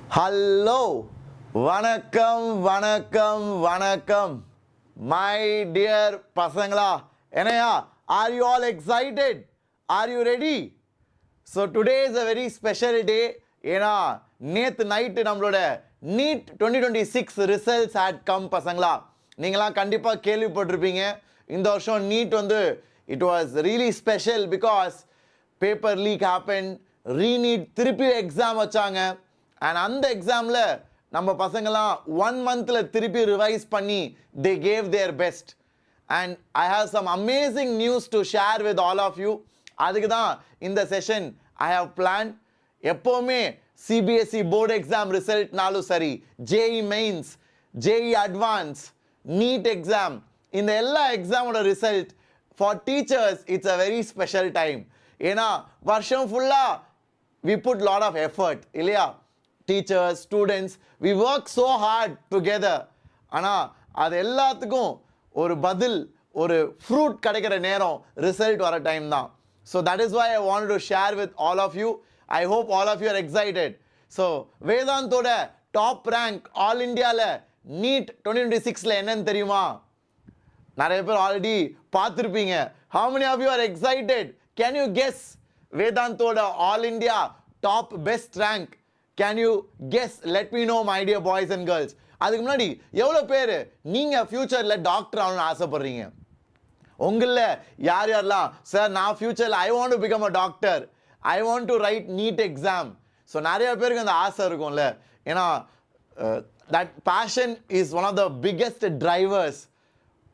Hello வணக்கம் வணக்கம் வணக்கம் மை டியர் பசங்களா என்னையா are you all excited are you ready so today is a very special day ஏன்னா நேற்று நைட்டு நம்மளோட நீட் 2026 ரிசல்ட்ஸ் ஹேட் கம் பசங்களா நீங்களாம் கண்டிப்பாக கேள்விப்பட்டிருப்பீங்க இந்த வருஷம் நீட் வந்து it was really special because paper leak happen re NEET திருப்பி எக்ஸாம் வச்சாங்க அண்ட் அந்த எக்ஸாமில் நம்ம பசங்களாம் 1 மந்தில் திருப்பி ரிவைஸ் பண்ணி they gave their best and I have some amazing news to share with all of you அதுக்கு தான் இந்த செஷன் ஐ ஹவ் பிளான் எப்போவுமே சிபிஎஸ்சி போர்டு எக்ஸாம் ரிசல்ட்னாலும் சரி JEE mains JEE advance NEET exam இந்த எல்லா எக்ஸாமோட result for teachers it's a very special time ஏன்னா வருஷம் ஃபுல்லாக we put lot of effort இல்லையா teachers students we work so hard together ஆனால் அது எல்லாத்துக்கும் ஒரு பதில் ஒரு ஃப்ரூட் கிடைக்கிற நேரம் ரிசல்ட் வர டைம் தான் so that is why I want to share with all of you I hope all of you are excited so வேதாந்தோட டாப் ரேங்க் ஆல் இண்டியாவில் நீட் 2026 என்னன்னு தெரியுமா நிறைய பேர் ஆல்ரெடி பார்த்துருப்பீங்க how many of you are excited can you guess வேதாந்தோட all India top best rank can you guess let me know my dear boys and girls அதுக்கு முன்னாடி எவ்வளோ பேர் நீங்கள் ஃப்யூச்சரில் டாக்டர் ஆகணும்னு ஆசைப்படுறீங்க உங்களில் யார் யாரெல்லாம் சார் நான் ஃப்யூச்சரில் I want to become a doctor I want to write NEET exam so நிறைய பேருக்கு அந்த ஆசை இருக்கும்ல ஏன்னா that passion is one of the biggest drivers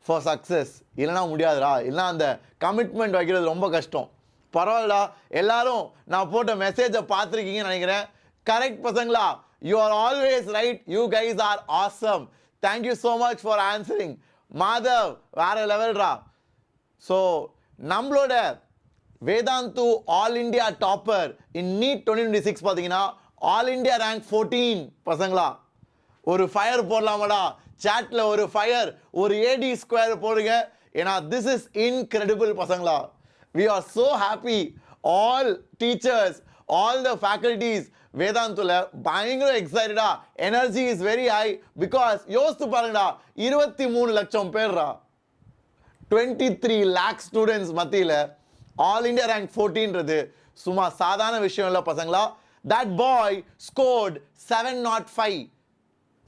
for success இல்லைனா முடியாதுடா இல்லைனா அந்த கமிட்மெண்ட் வைக்கிறது ரொம்ப கஷ்டம் பரவாயில்லடா எல்லாரும் நான் போட்ட மெசேஜை பார்த்துருக்கீங்கன்னு நினைக்கிறேன் கரெக்ட் பசங்களா you are always right you guys are awesome thank you so much for answering Madhav வேற லெவல்ரா ஸோ நம்மளோட வேதாந்து ஆல் இண்டியா டாப்பர் இன் நீட் 2026 பார்த்தீங்கன்னா ஆல் இண்டியா ரேங்க் 14 பசங்களா ஒரு ஃபயர் போடலாமாடா சாட்டில் ஒரு ஃபயர் ஒரு ஏடி ஸ்கொயர் போடுங்க ஏன்னா திஸ் இஸ் இன்கிரெடிபிள் பசங்களா we are so happy all teachers all the faculties வேதாந்துல பயங்கர எக்ஸைட்டடா energy is very high because யோசித்து பாருங்கடா 23 லட்சம் பேர்ரா 23 லேக் ஸ்டூடெண்ட்ஸ் மத்தியில் ஆல் இண்டியா ரேங்க் 14ன்றது சும்மா சாதாரண விஷயம் இல்லை பசங்களா that boy scored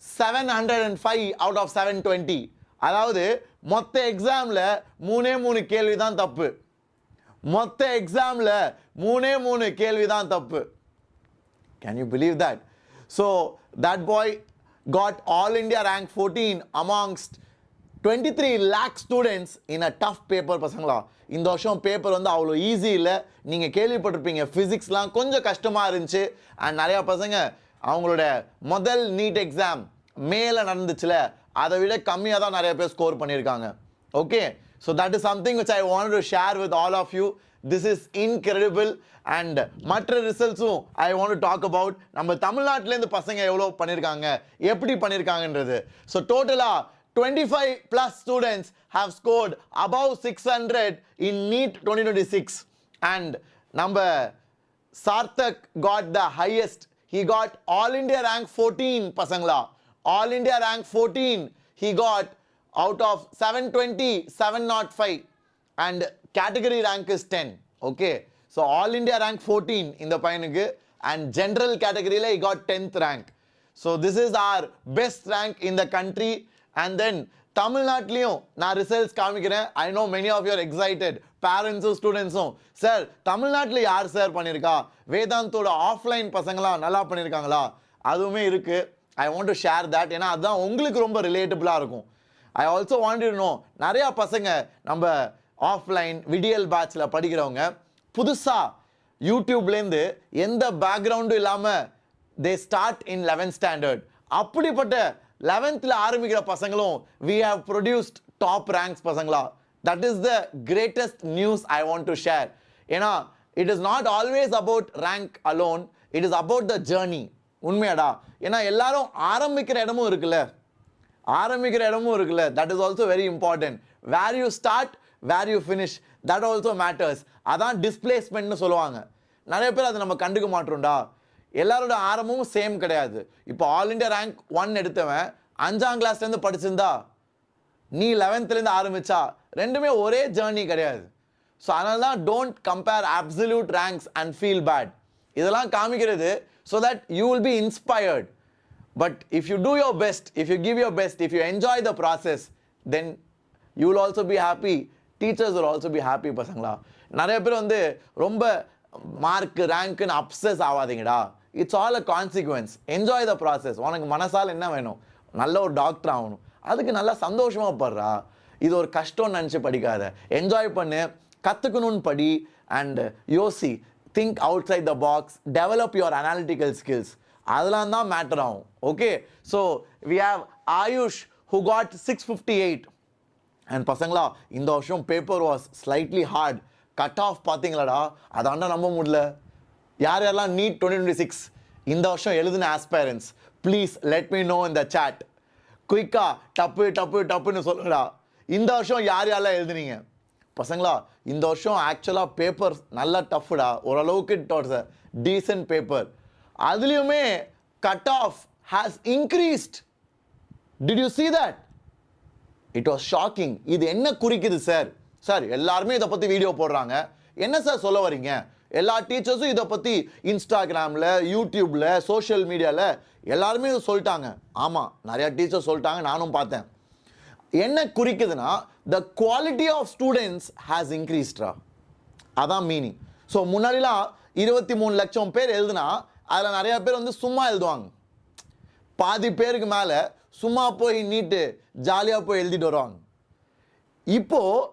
705 out of 720 அதாவது மொத்த எக்ஸாமில் 3 கேள்வி தான் தப்பு மொத்த எக்ஸாமில் 3 கேள்வி தான் தப்பு can you believe that so that boy got all India rank 14 amongst 23 lakh students in a tough paper பசங்களா இந்த வருஷம் பேப்பர் வந்து அவ்வளோ ஈஸி இல்லை நீங்கள் கேள்விப்பட்டிருப்பீங்க ஃபிசிக்ஸ்லாம் கொஞ்சம் கஷ்டமாக இருந்துச்சு அண்ட் நிறையா பசங்க அவங்களோட முதல் நீட் எக்ஸாம் மேலே நடந்துச்சுல அதை விட கம்மியாக தான் நிறைய பேர் ஸ்கோர் பண்ணியிருக்காங்க okay so that is something which I wanted to share with all of you this is incredible and மற்ற ரிசல்ட்ஸும் I want to talk about நம்ம தமிழ்நாட்டிலேருந்து பசங்க எவ்வளோ பண்ணியிருக்காங்க எப்படி பண்ணியிருக்காங்கன்றது ஸோ டோட்டலாக 25 plus students have scored above 600 in NEET 2026 and நம்ம Sarthak got the highest he got all India rank 14 பசங்களா all India rank 14 he got out of 720 705 and category rank is 10 okay so all India rank 14 in the பையனுக்கு and general category he got 10th rank so this is our best rank in the country and then தமிழ்நாட்டிலையும் நான் results காமிக்கிறேன் I know many of your excited பேரண்ட்ஸும் ஸ்டூடெண்ட்ஸும் sir தமிழ்நாட்டில் யார் sir பண்ணியிருக்கா வேதாந்தோட offline பசங்களாம் நல்லா பண்ணியிருக்காங்களா அதுவுமே இருக்குது ஐ வாண்ட் டு ஷேர் தட் ஏன்னா அதுதான் உங்களுக்கு ரொம்ப ரிலேட்டபிளாக இருக்கும் I also want to know நிறையா பசங்க நம்ம ஆஃப்லைன் விடியல் பேட்சில் படிக்கிறவங்க புதுசாக யூடியூப்லேருந்து எந்த பேக்ரவுண்டும் இல்லாமல் they start in 11th standard அப்படிப்பட்ட 11th ஆரம்பிக்கிற பசங்களும் we have produced top ranks பசங்களா that is the greatest news I want to share ஏன்னா it is not always about rank alone it is about the journey உண்மையாடா ஏன்னா எல்லாரும் ஆரம்பிக்கிற இடமும் இருக்குல்ல that is also very important where you start where you finish that also matters அதான் டிஸ்பிளேஸ்மெண்ட்னு சொல்லுவாங்க நிறைய பேர் அதை நம்ம கண்டுக்க மாட்டோம்டா எல்லாரோட ஆரம்பமும் சேம் கிடையாது. இப்போ ஆல் இண்டியா ரேங்க் 1 எடுத்தவன் 5ஆம் கிளாஸ்லேருந்து படிச்சிருந்தா நீ 11th ஆரம்பிச்சா ரெண்டுமே ஒரே ஜேர்னி கிடையாது. ஸோ அதனால தான் don't compare absolute ranks and feel bad. இதெல்லாம் காமிக்கிறது so that you will be inspired. But if you do your best, if you give your best, if you enjoy the process, then you will also be happy. Teachers will also be happy. பசங்களா, நிறைய பேர் வந்து ரொம்ப mark ரேங்க்னு obsess ஆகாதீங்கடா. It's all a consequence. Enjoy the process. உனக்கு மனசால் என்ன வேணும்? நல்ல ஒரு டாக்டர் ஆகணும், அதுக்கு நல்லா சந்தோஷமாக படுறா. இது ஒரு கஷ்டம்னு நினச்சி படிக்காத. என்ஜாய் பண்ணு, கற்றுக்கணும்னு படி, அண்ட் யோசி, think outside the box, develop your analytical skills. அதெல்லாம் தான் மேட்டர் ஆகும். Okay, so we have Ayush who got 658. And பசங்களா, இந்த வருஷம் paper was slightly hard. Cut off பார்த்தீங்களாடா, அதாண்டா நம்ப முடியல. யார் யாரெல்லாம் நீட் 2026 இந்த வருஷம் எழுதின aspirants, please let me know in the chat. குயிக்காக டப்பு டப்பு டப்புன்னு சொல்லுங்கடா. இந்த வருஷம் யார் யாரெல்லாம் எழுதுனீங்க? பசங்களா, இந்த வருஷம் ஆக்சுவலாக பேப்பர் நல்லா டஃப்டா. ஓரளவுக்கு it was a decent paper. அதுலேயுமே cut off has increased. Did you see that? It was shocking. இது என்ன குறிக்குது சார்? சார் எல்லாருமே இதை பற்றி வீடியோ போடுறாங்க, என்ன சார் சொல்ல வரீங்க? எல்லா டீச்சர்ஸும் இதை பற்றி இன்ஸ்டாகிராமில், யூடியூப்பில், சோஷியல் மீடியாவில் எல்லாருமே இதை சொல்லிட்டாங்க. ஆமாம், நிறையா டீச்சர்ஸ் சொல்லிட்டாங்க, நானும் பார்த்தேன். என்ன குறிக்குதுன்னா, the quality of students has increased. அதான் மீனிங். ஸோ முன்னாடிலாம் 23 லட்சம் பேர் எழுதுனா அதில் நிறையா பேர் வந்து சும்மா எழுதுவாங்க. பாதி பேருக்கு மேலே சும்மா போய் நீட்டு ஜாலியாக போய் எழுதிட்டு வருவாங்க. இப்போது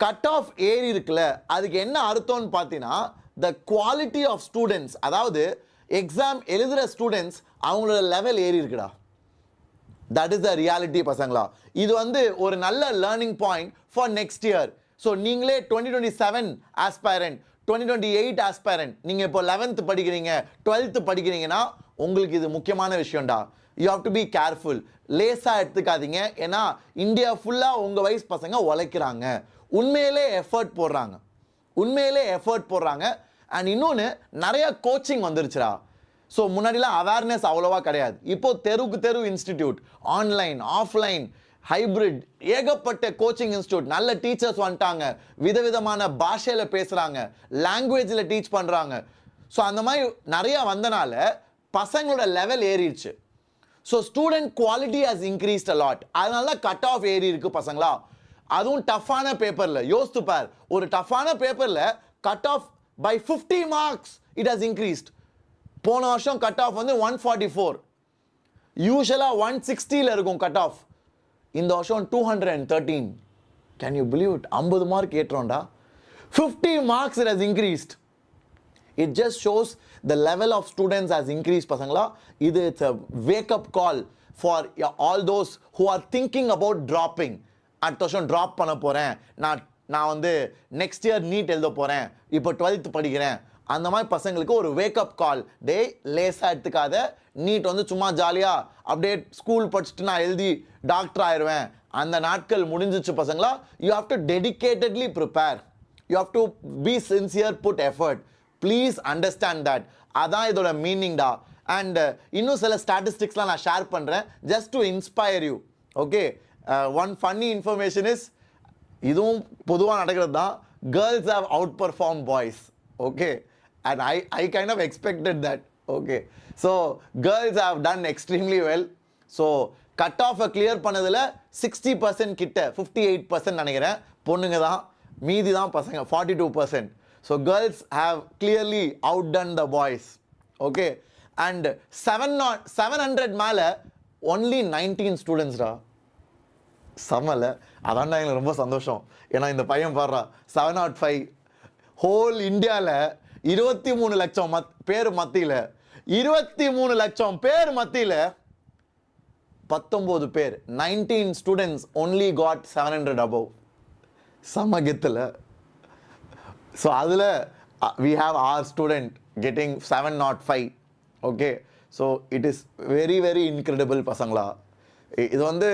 கட் ஆஃப் ஏறி இருக்குல்ல, அதுக்கு என்ன அர்த்தம்னு பார்த்தீங்கன்னா, த குவாலிட்டி ஆஃப் ஸ்டூடெண்ட்ஸ், அதாவது எக்ஸாம் எழுதுகிற ஸ்டூடெண்ட்ஸ் அவங்களோட லெவல் ஏறி இருக்குடா. தட் இஸ் த ரியாலிட்டி பசங்களா. இது வந்து ஒரு நல்ல learning point for next year. So நீங்களே 2027 ஆஸ்பைரண்ட், 2028 ஆஸ்பைரண்ட், நீங்கள் இப்போ 11th படிக்கிறீங்க, 12th படிக்கிறீங்கன்னா உங்களுக்கு இது முக்கியமான விஷயம்டா. You have to be careful. லேஸாக எடுத்துக்காதீங்க. ஏன்னா இந்தியா ஃபுல்லாக உங்கள் வயசு பசங்க உழைக்கிறாங்க, உண்மையிலே எஃபர்ட் போடுறாங்க, உண்மையிலே எஃபர்ட் போடுறாங்க. அண்ட் இன்னொன்று, நிறைய கோச்சிங் வந்துருச்சுடா. ஸோ முன்னாடிலாம் அவேர்னஸ் அவ்வளோவா கிடையாது. இப்போ தெருவுக்கு தெரு இன்ஸ்டிடியூட், ஆன்லைன், ஆஃப்லைன், ஹைப்ரிட், ஏகப்பட்ட கோச்சிங் இன்ஸ்டியூட், நல்ல டீச்சர்ஸ் வந்துட்டாங்க, விதவிதமான பாஷையில் பேசுகிறாங்க, லாங்குவேஜில் டீச் பண்ணுறாங்க. ஸோ அந்த மாதிரி நிறையா வந்தனால பசங்களோட லெவல் ஏறிடுச்சு. So student quality has increased a lot. அதனால கட் ஆஃப் ஏறி இருக்கு பசங்களா. அதுவும் டஃப்பான பேப்பரில் யோசித்து பார். ஒரு டஃப்பான பேப்பரில் cut off by 50 marks it has increased. போன வருஷம் கட் ஆஃப் வந்து 144, யூஸ்வலாக 160 இருக்கும் கட் ஆஃப். இந்த வருஷம் 213. Can you believe it? 50 mark ஏற்றோண்டா. 50 marks it has increased. It just shows the level of students has increased பசங்களா. இது it's a wake up call for all those who are thinking about dropping. அடுத்த வருஷம் drop பண்ண போகிறேன், நான் வந்து next year NEET எழுத போகிறேன், இப்போ 12th படிக்கிறேன், அந்த மாதிரி பசங்களுக்கு ஒரு வேக்கப் கால். டே, லேஸாக எடுத்துக்காத. நீட் வந்து சும்மா ஜாலியாக அப்படியே ஸ்கூல் படிச்சுட்டு நான் எழுதி டாக்டர் ஆயிடுவேன், அந்த நாட்கள் முடிஞ்சிச்சு பசங்களா. You have to dedicatedly prepare, you have to be sincere, put effort. Please understand that. அதான் இதோட மீனிங்டா. அண்ட் இன்னும் சில ஸ்டாட்டிஸ்டிக்ஸ்லாம் நான் ஷேர் பண்ணுறேன், just to inspire you. Okay, one funny information is, இதுவும் பொதுவாக நடக்கிறது தான், girls have outperform boys. Okay, and I kind of expected that. Okay, so girls have done extremely well. So cut off clear பண்ணதுல 60% கிட்ட 58% நினைக்கிறேன் பொண்ணுங்க தான், மீதி தான் பசங்க 42%. So girls have clearly outdone the boys. Okay, and 700 மேல only 19 students டா. சமல, அதான்டா எனக்கு ரொம்ப சந்தோஷம். ஏன்னா இந்த பையன் பாடுறா 705. ஹோல் இந்தியாவில் 23 லட்சம் பேர் மத்தியில் 23 லட்சம் பேர் மத்தியில் 19 பேர் 19 ஸ்டூடெண்ட்ஸ் only got 700 above. சமகத்தில். ஸோ அதில் we have our student getting 705. Okay, so it is very very incredible பசங்களா. இது வந்து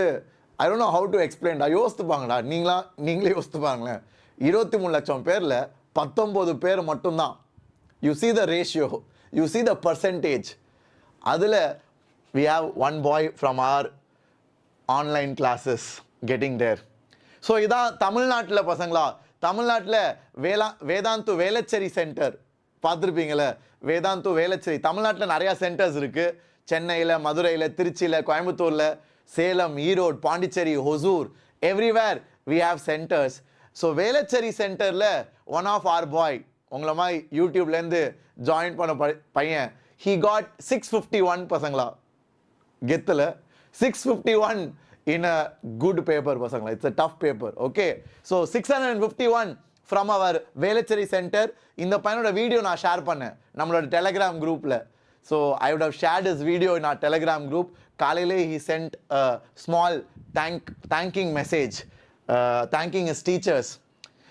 I don't know how to explain. யோசித்துப்பாங்கடா, நீங்களே யோசித்துப்பாங்களேன். 23 லட்சம் பேரில் 19 பேர் மட்டும்தான். You see the ratio. you see the percentage. அதில் we have one boy from our online classes getting there. So இதான் தமிழ்நாட்டில் பசங்களா, தமிழ்நாட்டில் வேதாந்து வேளச்சேரி சென்டர் பார்த்துருப்பீங்களே. வேதாந்து வேளச்சேரி தமிழ்நாட்டில் நிறையா சென்டர்ஸ் இருக்குது. சென்னையில், மதுரையில், திருச்சியில், கோயம்புத்தூரில், Salem, Erode, Pondicherry, Hosur, everywhere we have centers. So Velachery சென்டரில் ஒன் ஆஃப் ஆர் பாய், உங்களை மாதிரி யூடியூப்லேருந்து ஜாயின் பண்ண பையன், he got 651 பசங்களா கெத்தில். 651 in a good paper பசங்களா. It's a tough paper. Okay, so 651 from our Velachery centre. இந்த பையனோட வீடியோ நான் ஷேர் பண்ணேன் நம்மளோட டெலகிராம் குரூப்பில். So I would have shared his video in our telegram group. காலையிலே he sent a small thanking message, thanking his teachers.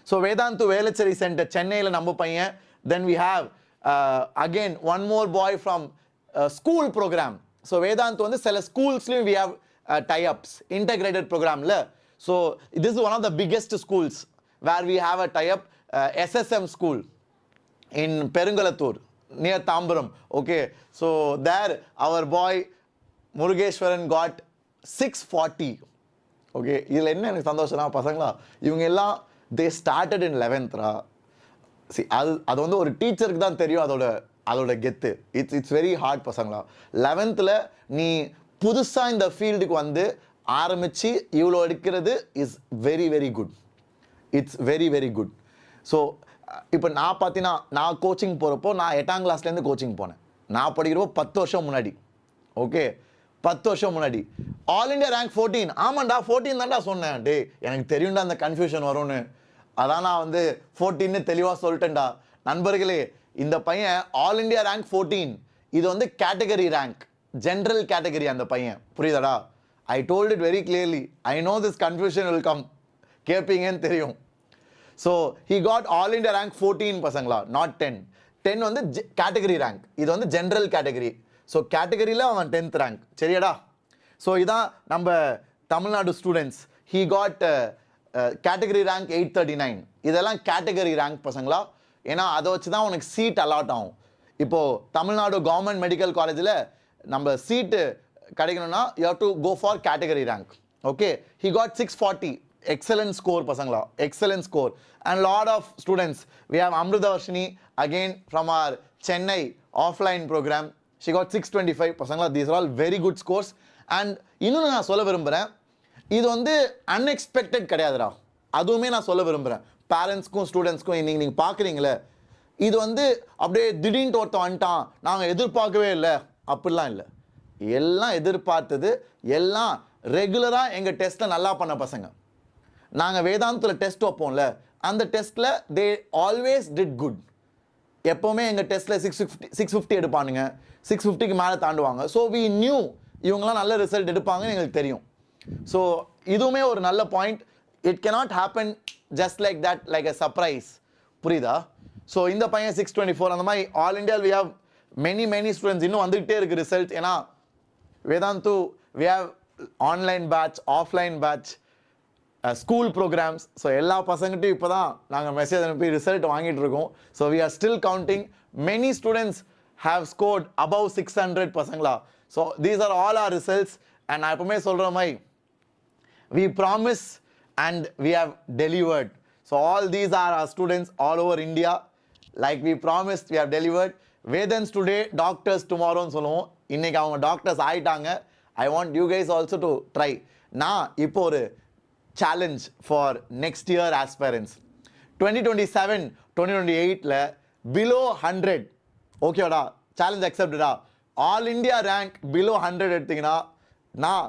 So Vedantu Velachery centre சென்னையில் நம்ம பையன். Then we have again one more boy from school program. So Vedantu வந்து சில ஸ்கூல்ஸ்லையும் we have tie-ups, integrated programல. So this is one of the biggest schools where we have a tie-up, SSM school in Perungalattur near Tambaram. Okay, so there our boy Murugeshwaran got 640. Okay, இதில் என்ன எனக்கு சந்தோஷம்னா பசங்களா, இவங்க எல்லாம் they started in 11th raw. See, அது வந்து ஒரு டீச்சருக்கு தான் தெரியும் அதோட கெத்து. இட்ஸ் வெரி ஹார்ட் பசங்களா. 11th நீ புதுசாக இந்த ஃபீல்டுக்கு வந்து ஆரம்பித்து இவ்வளோ எடுக்கிறது is very very good. It's very very good. So இப்போ நான் பார்த்தீங்கன்னா, நான் கோச்சிங் போகிறப்போ நான் 8ஆம் கிளாஸ்லேருந்து கோச்சிங் போனேன். நான் படிக்கிறப்போ 10 வருஷம் முன்னாடி. ஓகே, 10 வருஷம் முன்னாடி. All India rank 14. ஆமாண்டா 14 தான்டா சொன்னேன். டே எனக்கு தெரியும்டா அந்த கன்ஃபியூஷன் வரும்னு. அதான் நான் வந்து 14ன்னு தெளிவாக சொல்லிட்டேன்டா. நண்பர்களே, இந்த பையன் ஆல் இண்டியா ரேங்க் 14. இது வந்து கேட்டகரி ரேங்க், ஜென்ரல் கேட்டகரி. அந்த பையன் புரியுதாடா? I told it very clearly. I know this confusion will come. கேட்பீங்கன்னு தெரியும். So he got all India rank 14 பசங்களா, நாட் 10. 10 வந்து கேட்டகரி ரேங்க், இது வந்து ஜென்ரல் கேட்டகரி. ஸோ கேட்டகரியில் அவன் 10th ரேங்க். சரியாடா? ஸோ இதான் நம்ம Tamil Nadu students. He got category rank 839. இதெல்லாம் கேட்டகரி ரேங்க் பசங்களா. ஏன்னா அதை வச்சு தான் உனக்கு சீட் அலாட் ஆகும். இப்போது தமிழ்நாடு கவர்மெண்ட் மெடிக்கல் காலேஜில் நம்ம சீட்டு கிடைக்கணும்னா you have to go for category rank. Okay, he got 640. excellent score pasangla, excellent score. And lot of students, we have Amruta Varshini again from our Chennai offline program. She got 625 pasangla. These are all very good scores. And இன்னும் நான் சொல்ல விரும்புகிறேன், இது வந்து unexpected கிடையாதுடா. அதுவுமே நான் சொல்ல விரும்புகிறேன் பேரண்ட்ஸ்க்கும் ஸ்டூடெண்ட்ஸ்க்கும். இன்னைக்கு நீங்கள் பார்க்குறீங்களே, இது வந்து அப்படியே திடீர்னு ஒருத்தன் வந்துட்டான், நாங்கள் எதிர்பார்க்கவே இல்லை, அப்படிலாம் இல்லை. எல்லாம் எதிர்பார்த்தது, எல்லாம் ரெகுலராக எங்கள் டெஸ்ட்டில் நல்லா பண்ண பசங்க. நாங்கள் வேதாந்தத்தில் டெஸ்ட் வைப்போம்ல, அந்த டெஸ்ட்டில் தே ஆல்வேஸ் டிட் குட். எப்போவுமே எங்கள் டெஸ்ட்டில் 650 எடுப்பானுங்க, 650க்கு மேலே தாண்டுவாங்க. ஸோ வி நியூ இவங்களாம் நல்ல ரிசல்ட் எடுப்பாங்கன்னு எங்களுக்கு தெரியும். ஸோ இதுவுமே ஒரு நல்ல point. It cannot happen just like that, like a surprise. புரியுதா? ஸோ இந்த பையன் 624. அந்த மாதிரி all India we have many students. இன்னும் வந்துகிட்டே இருக்குது ரிசல்ட். ஏன்னா Vedantu we have online batch, offline batch, school programs. So எல்லா பசங்கிட்டையும் இப்போ தான் நாங்கள் மெசேஜ் அனுப்பி ரிசல்ட் வாங்கிட்டு இருக்கோம். So we are still counting. Many students have scored above 600 பசங்களா. So these are all our results. And நான் எப்பவுமே சொல்கிற மாதிரி, we promise and we have delivered. So all these are our students all over India. Like we promised, we have delivered. Vedans today, doctors tomorrow னு சொல்லுவோம். இன்னைக்கு அவங்க doctors ஆயிட்டாங்க. I want you guys also to try. நான் இப்போ ஒரு challenge for next year aspirants. 2027, 2028ல below 100. ஓகேடா, challenge அக்செப்டடா. ஆல் இண்டியா ரேங்க் பிலோ 100 எடுத்தீங்கன்னா நான்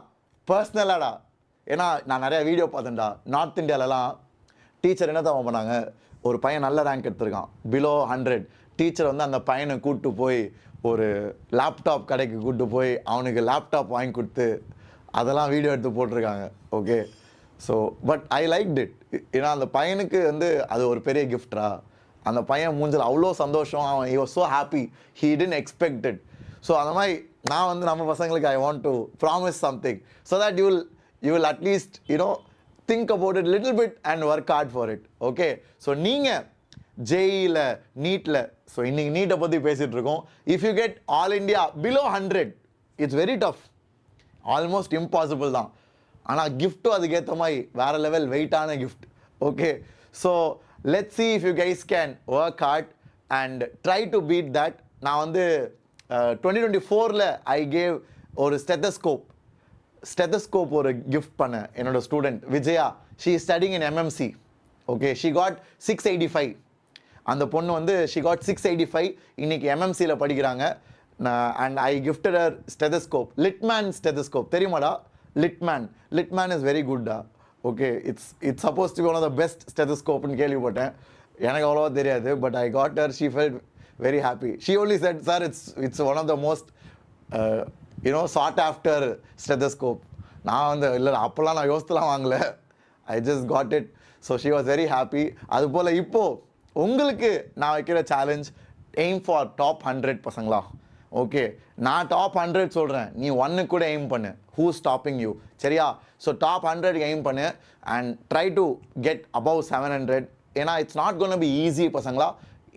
பர்சனலாடா, ஏன்னா நான் நிறைய வீடியோ பார்த்தேன்டா. நார்த் இந்தியாவிலலாம் டீச்சர் என்ன தான் பண்ணாங்க, ஒரு பையன் நல்ல ரேங்க் எடுத்திருக்கான் பிலோ 100. டீச்சர் வந்து அந்த பையனை கூப்பிட்டு போய் ஒரு லேப்டாப் கடைக்கு கூப்பிட்டு போய் அவனுக்கு லேப்டாப் வாங்கி கொடுத்து அதெல்லாம் வீடியோ எடுத்து போட்டிருக்காங்க. Okay, so but I like it. ஏன்னா அந்த பையனுக்கு வந்து அது ஒரு பெரிய கிஃப்டா. அந்த பையன் மூஞ்சில் அவ்வளோ சந்தோஷம். அவன் he was so happy, he didn't expect it. So அந்த மாதிரி நான் வந்து நம்ம பசங்களுக்கு ஐ want to promise something so that you will at least think about it little bit and work hard for it. Okay, so நீங்கள் ஜேஇல நீட்டில். ஸோ இன்னைக்கு நீட்டை பற்றி பேசிகிட்டு இருக்கோம். If you get all India below 100 it's very tough, almost impossible தான். ஆனால் கிஃப்ட்டும் அதுக்கேற்ற மாதிரி வேறு லெவல் வெயிட்டான gift. Okay, so let's see if you guys can work hard and try to beat that. நான் வந்து 2024 ஐ கேவ் ஒரு ஸ்டெத்தஸ்கோப் ஒரு கிஃப்ட் பண்ணேன் என்னோட student Vijaya. She studying in MMC. Okay, she God 685. அந்த பொண்ணு வந்து ஷீ காட் 685. இன்னைக்கு எம்எம்சியில் படிக்கிறாங்க. And I gifted her stethoscope, Littmann stethoscope. தெரியுமாடா? லிட்மேன் இஸ் வெரி குட்டா. Okay, it's suppose to be one of the best ஸ்டெத்தஸ்கோப்னு கேள்விப்பட்டேன். எனக்கு அவ்வளோவா தெரியாது, but I got her. She felt very happy. She only said, sir, it's one of the most sought after stethoscope. நான் வந்து இல்லை அப்போல்லாம் நான் யோசித்துலாம் வாங்கல, I just got it. So she was very happy. அதுபோல் இப்போது உங்களுக்கு நான் வைக்கிற சேலஞ்ச், எய்ம் ஃபார் டாப் 100 பசங்களா. ஓகே, நான் டாப் 100 சொல்கிறேன், நீ 1 கூட எய்ம் பண்ணு. Who stopping you? சரியா? ஸோ டாப் 100 எய்ம் பண்ணு and try to get above 700. ஏன்னா it's not gonna be easy பசங்களா.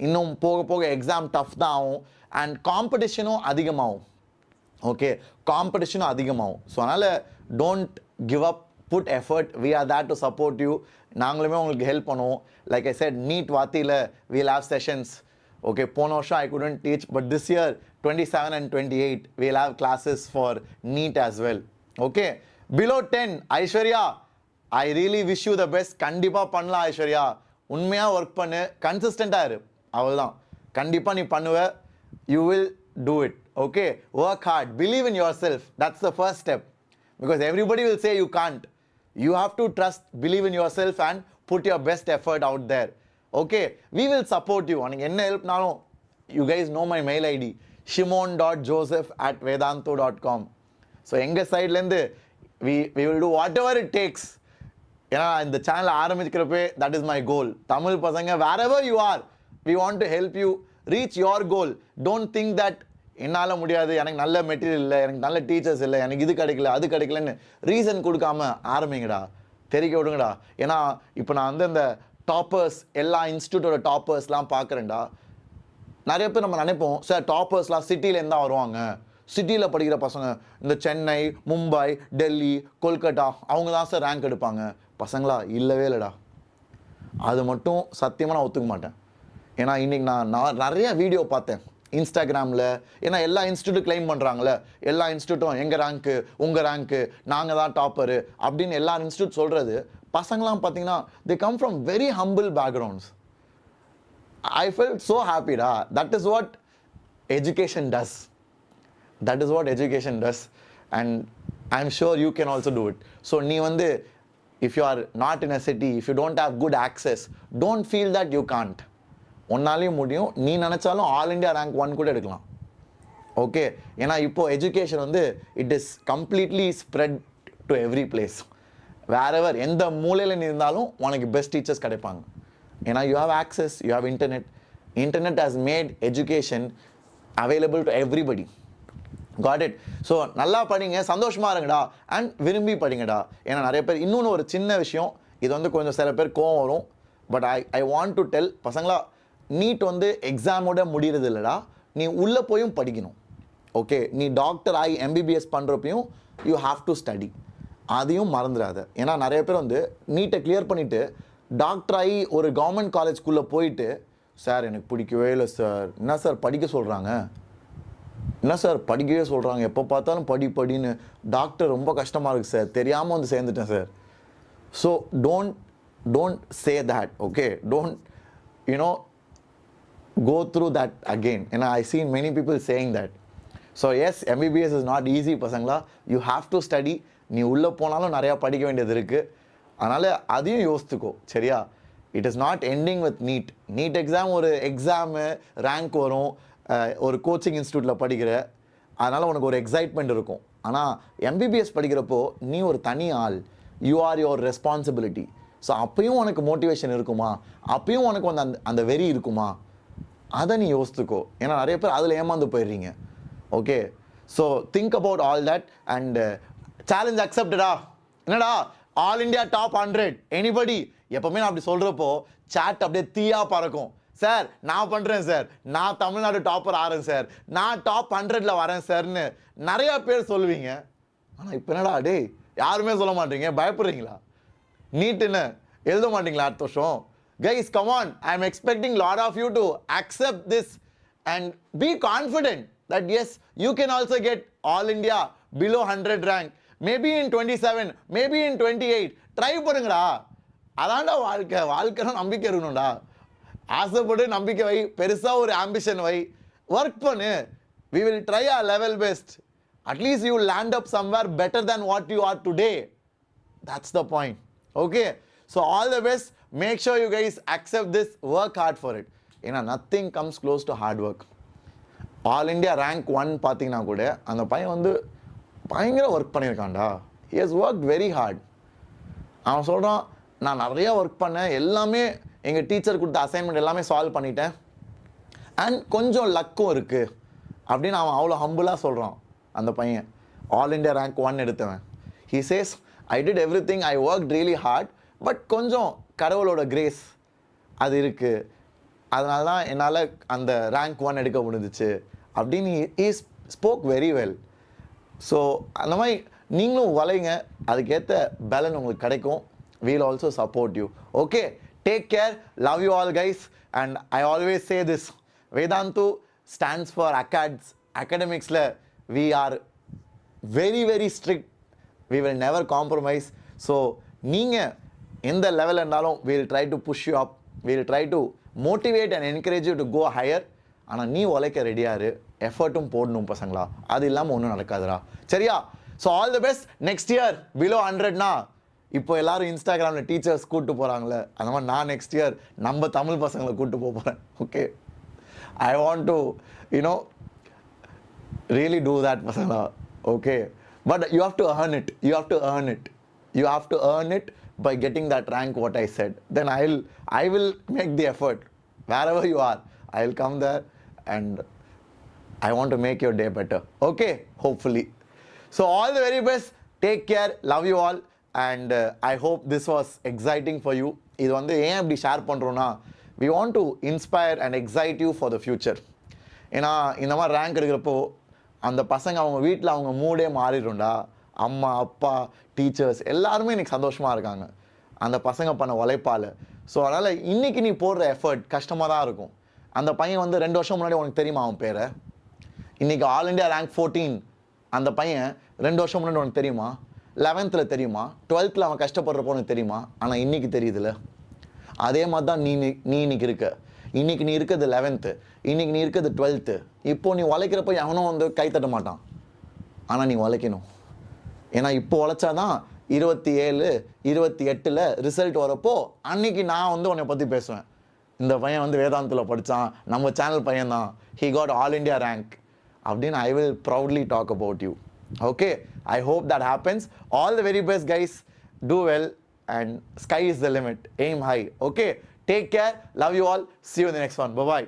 இன்னும் போக போக எக்ஸாம் டஃப் தான் ஆகும் அண்ட் காம்படிஷனும் அதிகமாகும். ஓகே, காம்படிஷனும் அதிகமாகும். ஸோ அதனால் don't give up, put effort. We are there to support you. நாங்களுமே உங்களுக்கு ஹெல்ப் பண்ணுவோம். லைக் ஐ செட், நீட் வாத்தியில் வீல் ஹேவ் செஷன்ஸ். ஓகே, போன வருஷம் ஐ couldn't teach, but this year 27 and 28 we'll have classes for NEET as well. Okay, below 10 Aishwarya, I really wish you the best. கண்டிப்பாக பண்ணலாம் ஐஸ்வர்யா. உண்மையாக work பண்ணு, கன்சிஸ்டண்ட்டாக இரு, அவ்வளோதான். கண்டிப்பாக நீ பண்ணுவ. You will do it. Okay, work hard, believe in yourself. That's the first step. Because everybody will say you can't. You have to trust, believe in yourself and put your best effort out there. Okay, we will support you. நீங்கள் என்ன ஹெல்ப்னாலும், you guys know my mail ID shimon.joseph@vedantu.com. So எங்கள் சைட்லேருந்து we will do whatever it takes. ஏன்னா இந்த சேனலை ஆரம்பிக்கிறப்பே that is my goal. Tamil பசங்க wherever you are, we want to help you reach your goal. Don't think that என்னால் முடியாது, எனக்கு நல்ல மெட்டீரியல் இல்லை, எனக்கு நல்ல டீச்சர்ஸ் இல்லை, எனக்கு இது கிடைக்கல அது கிடைக்கலன்னு ரீசன் கொடுக்காம ஆரம்பிங்கடா, தெரிவிக்க விடுங்கடா. ஏன்னா இப்போ நான் வந்து இந்த டாப்பர்ஸ், எல்லா இன்ஸ்டியூட்டோட டாப்பர்ஸ்லாம் பார்க்குறேன்டா. நிறைய பேர் நம்ம நினைப்போம், சார் டாப்பர்ஸ்லாம் சிட்டியிலேருந்து தான் வருவாங்க, சிட்டியில் படிக்கிற பசங்க இந்த சென்னை, மும்பை, டெல்லி, கொல்கட்டா அவங்க தான் சார் ரேங்க் எடுப்பாங்க. பசங்களா இல்லவே இல்லைடா. அது மட்டும் சத்தியமாக நான் ஒத்துக்க மாட்டேன். ஏன்னா இன்றைக்கி நான் நிறைய வீடியோ பார்த்தேன் இன்ஸ்டாகிராமில். ஏன்னா எல்லா இன்ஸ்டியூட்டும் கிளைம் பண்ணுறாங்களே, எல்லா இன்ஸ்டியூட்டும் எங்கள் ரேங்க்கு, உங்கள் ரேங்க்கு, நாங்கள் தான் டாப்பரு அப்படின்னு எல்லா இன்ஸ்டியூட் சொல்கிறது. பசங்களாம் பார்த்தீங்கன்னா they come from very humble backgrounds. I felt so happy da. That is what education does. That is what education does, and I'm sure you can also do it. So நீ வந்து, if you are not in a city, if you don't have good access, don't feel that you can't. ஒன்னாலையும் முடியும். நீ நினச்சாலும் all India rank 1 கூட எடுக்கலாம். Okay, ஏன்னா இப்போது education வந்து it is completely spread to every place. Wherever எந்த மூலையில் நீ இருந்தாலும் உனக்கு பெஸ்ட் டீச்சர்ஸ் கிடைப்பாங்க. ஏன்னா you have access, you have internet has made education available to everybody. Got it. So நல்லா படிங்க, சந்தோஷமாக இருங்கடா அண்ட் விரும்பி படிங்கடா. ஏன்னா நிறைய பேர் இன்னொன்று ஒரு சின்ன விஷயம், இது வந்து கொஞ்சம் சில பேர் கோவம் வரும், but I want to tell பசங்களா, நீட் வந்து எக்ஸாமோட முடிகிறது இல்லைடா, நீ உள்ளே போயும் படிக்கணும். ஓகே, நீ டாக்டர் ஆகி எம்பிபிஎஸ் பண்ணுறப்பையும் யூ ஹாவ் டு ஸ்டடி. அதையும் மறந்துடாத. ஏன்னா நிறைய பேர் வந்து நீட்டை கிளியர் பண்ணிவிட்டு டாக்டர் ஆகி ஒரு கவர்மெண்ட் காலேஜ்குள்ளே போயிட்டு, சார் எனக்கு பிடிக்கவே இல்லை சார், என்ன சார் படிக்க சொல்கிறாங்க, என்ன சார் படிக்கவே சொல்கிறாங்க, எப்போ பார்த்தாலும் படின்னு, டாக்டர் ரொம்ப கஷ்டமாக இருக்குது சார், தெரியாமல் வந்து சேர்ந்துட்டேன் sir. So don't say that. Okay, don't go through that again. And I seen many people saying that. So yes, MBBS is not easy பசங்களா. You have to study. நீ உள்ளே போனாலும் நிறையா படிக்க வேண்டியது இருக்குது. அதனால் அதையும் யோசித்துக்கோ, சரியா? It is not ending with NEET exam. ஒரு எக்ஸாமு ரேங்க் வரும், ஒரு கோச்சிங் இன்ஸ்டியூட்டில் படிக்கிற, அதனால் உனக்கு ஒரு எக்ஸைட்மெண்ட் இருக்கும். ஆனால் எம்பிபிஎஸ் படிக்கிறப்போ நீ ஒரு தனி ஆள், you are your responsibility. So அப்பயும் உனக்கு மோட்டிவேஷன் இருக்குமா, அப்பயும் உனக்கு வந்து அந்த வெறி இருக்குமா, அதை நீ யோசித்துக்கோ. ஏன்னா நிறைய பேர் அதில் ஏமாந்து போயிடுறீங்க. Okay, so think about all that and challenge அக்செப்டடா. என்னடா ஆல் இண்டியா டாப் 100 எனிபடி, எப்போவுமே நான் அப்படி சொல்கிறப்போ சேட் அப்படியே தீயாக பறக்கும். சார் நான் பண்ணுறேன் சார், நான் தமிழ்நாடு டாப்பர் ஆறேன் சார், நான் டாப் 100ல வரேன் சார்னு நிறைய பேர் சொல்லுவீங்க. ஆனால் இப்போ என்னடா டேய் யாருமே சொல்ல மாட்டீங்க, பயப்படுறீங்களா? நீட்டுன்னு எழுத மாட்டீங்களா அடுத்த வருஷம்? Guys come on, I am expecting lot of you to accept this and be confident that yes you can also get all India below 100 rank, maybe in 27, maybe in 28. Try பண்ணுங்கடா. அதான்டா வாழ்க்கை. வாழ்க்கைனா நம்பிக்கை இருக்கணும்டா. ஆசைப்பட்டு நம்பிக்கை வை, பெருசாக ஒரு ஆம்பிஷன் வை, work பண்ணு. we will try our level best. At least you will land up somewhere better than what you are today. That's the point. Okay, so all the best. Make sure you guys accept this, work hard for it. ஏன்னா nothing comes close to hard work. All India rank 1 பார்த்தீங்கன்னா கூட அந்த பையன் வந்து பயங்கர work பண்ணியிருக்கான்டா. he has worked very hard. அவன் சொல்கிறான் நான் நிறையா ஒர்க் பண்ணேன், எல்லாமே எங்கள் டீச்சர் கொடுத்த அசைன்மெண்ட் எல்லாமே சால்வ் பண்ணிட்டேன், அண்ட் கொஞ்சம் லக்கும் இருக்குது அப்படின்னு அவன் அவ்வளோ ஹம்புளாக சொல்கிறான். அந்த பையன் ஆல் இண்டியா ரேங்க் 1 எடுத்தவன். he says I did everything, I worked really hard, but கொஞ்சம் கடவுளோட கிரேஸ் அது இருக்குது, அதனால தான் என்னால் அந்த ரேங்க் 1 எடுக்க முடிஞ்சிச்சு அப்படின்னு he spoke very well. So அந்த மாதிரி நீங்களும் வளைங்க, அதுக்கேற்ற பேலன் உங்களுக்கு கிடைக்கும். we'll also support you. Okay, take care, love you all guys, and I always say this, Vedantu stands for academics la we are very very strict, we will never compromise. So நீங்க எந்த level இருந்தாலும் we'll try to push you up, we'll try to motivate and encourage you to go higher. ஆனால் நீ உழைக்க ரெடியாரு, எஃபர்ட்டும் போடணும் பசங்களா, அது இல்லாமல் ஒன்றும் நடக்காதுடா. சரியா? So all the best. Next year below 100னா இப்போ எல்லாரும் இன்ஸ்டாகிராமில் டீச்சர்ஸ் கூப்பிட்டு போகிறாங்களே, அந்த மாதிரி நான் நெக்ஸ்ட் இயர் நம்ம தமிழ் பசங்களை கூப்பிட்டு போகிறேன். Okay, I want to you know really do that பசங்களா. Okay, but you have to earn it, you have to earn it, you have to earn it by getting that rank what I said. Then I will make the effort. Wherever you are, I will come there and I want to make your day better. Okay, hopefully. So all the very best. Take care, love you all, and I hope this was exciting for you. இது வந்து ஏன் அப்படி share பண்ணுறோன்னா, we want to inspire and excite you for the future. ஏன்னா இந்த மாதிரி rank எடுக்கிறப்போ அந்த பசங்க அவங்க வீட்டில் அவங்க மூடே மாறிடும்டா. அம்மா அப்பா டீச்சர்ஸ் எல்லாருமே இன்னைக்கு சந்தோஷமாக இருக்காங்க அந்த பசங்க பண்ண உழைப்பால். ஸோ அதனால் இன்றைக்கி நீ போடுற எஃபர்ட் கஷ்டமாக தான் இருக்கும். அந்த பையன் வந்து 2 வருஷம் முன்னாடி உனக்கு தெரியுமா அவன் பேரை? இன்றைக்கி ஆல் இண்டியா ரேங்க் 14 அந்த பையன் 2 வருஷம் முன்னாடி உனக்கு தெரியுமா? 11th தெரியுமா? 12th அவன் கஷ்டப்படுறப்போ உனக்கு தெரியுமா? ஆனால் இன்றைக்கி தெரியுதுல்ல. அதே மாதிரி தான் நீ இன்னைக்கு இருக்க. இன்றைக்கி நீ இருக்கிறது 11th, இன்றைக்கி நீ இருக்கிறது 12th. இப்போது நீ உழைக்கிறப்போ எவனும் வந்து கை தட்ட மாட்டான். ஆனால் நீ உழைக்கணும். ஏன்னா இப்போ உழைச்சாதான் 27, 28 ரிசல்ட் வரப்போ அன்றைக்கி நான் வந்து உன்னை பற்றி பேசுவேன். இந்த பையன் வந்து வேதாந்தில் படித்தான், நம்ம சேனல் பையன்தான், he got all India rank அப்படின்னு I will proudly talk about you. Okay, I hope that happens. All the very best guys, do well and sky is the limit, aim high. Okay, take care, love you all, see you in the next one, bye bye.